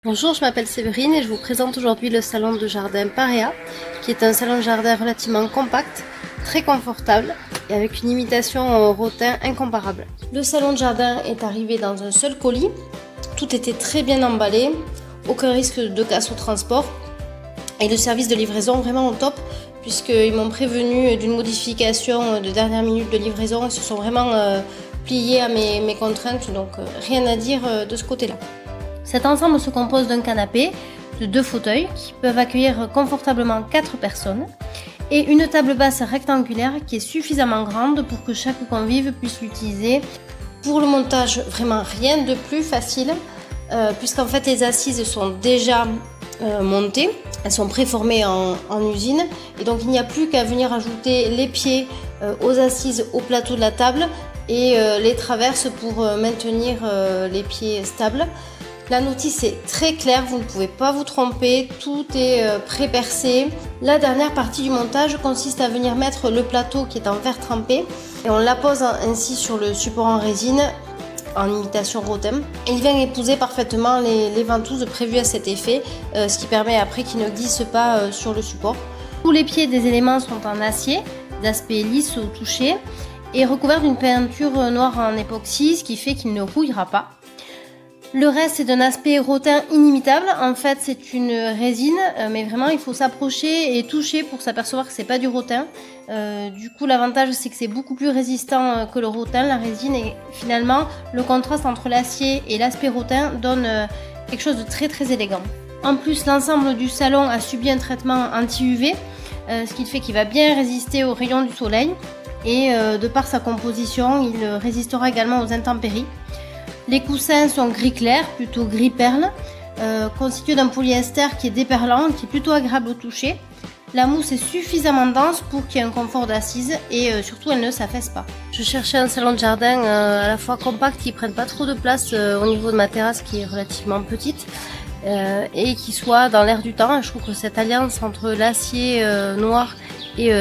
Bonjour, je m'appelle Séverine et je vous présente aujourd'hui le salon de jardin Parea, qui est un salon de jardin relativement compact, très confortable et avec une imitation rotin incomparable. Le salon de jardin est arrivé dans un seul colis, tout était très bien emballé, aucun risque de casse au transport et le service de livraison vraiment au top puisqu'ils m'ont prévenu d'une modification de dernière minute de livraison. Ils se sont vraiment pliés à mes contraintes, donc rien à dire de ce côté-là. Cet ensemble se compose d'un canapé, de 2 fauteuils qui peuvent accueillir confortablement 4 personnes et une table basse rectangulaire qui est suffisamment grande pour que chaque convive puisse l'utiliser. Pour le montage, vraiment rien de plus facile puisqu'en fait les assises sont déjà montées, elles sont préformées en usine et donc il n'y a plus qu'à venir ajouter les pieds aux assises au plateau de la table et les traverses pour maintenir les pieds stables. La notice est très claire, vous ne pouvez pas vous tromper, tout est pré-percé. La dernière partie du montage consiste à venir mettre le plateau qui est en verre trempé et on l'appose ainsi sur le support en résine en imitation rotin. Il vient épouser parfaitement les ventouses prévues à cet effet, ce qui permet après qu'il ne glisse pas sur le support. Tous les pieds des éléments sont en acier, d'aspect lisse au toucher et recouvert d'une peinture noire en époxy, ce qui fait qu'il ne rouillera pas. Le reste est d'un aspect rotin inimitable. En fait, c'est une résine, mais vraiment il faut s'approcher et toucher pour s'apercevoir que c'est pas du rotin. Du coup, l'avantage c'est que c'est beaucoup plus résistant que le rotin, la résine, et finalement le contraste entre l'acier et l'aspect rotin donne quelque chose de très élégant. En plus, l'ensemble du salon a subi un traitement anti-UV, ce qui fait qu'il va bien résister aux rayons du soleil et de par sa composition, il résistera également aux intempéries. Les coussins sont gris clair, plutôt gris perle, constitués d'un polyester qui est déperlant, qui est plutôt agréable au toucher. La mousse est suffisamment dense pour qu'il y ait un confort d'assise et surtout elle ne s'affaisse pas. Je cherchais un salon de jardin à la fois compact, qui ne prenne pas trop de place au niveau de ma terrasse qui est relativement petite et qui soit dans l'air du temps. Je trouve que cette alliance entre l'acier noir et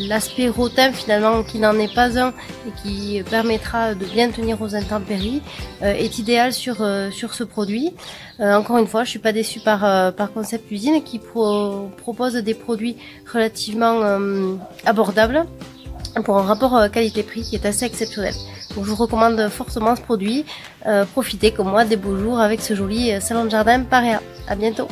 l'aspect rotin finalement qui n'en est pas un et qui permettra de bien tenir aux intempéries est idéal sur ce produit. Encore une fois, je suis pas déçue par Concept Usine qui propose des produits relativement abordables pour un rapport qualité-prix qui est assez exceptionnel. Donc je vous recommande fortement ce produit. Profitez comme moi des beaux jours avec ce joli salon de jardin Parea. À bientôt.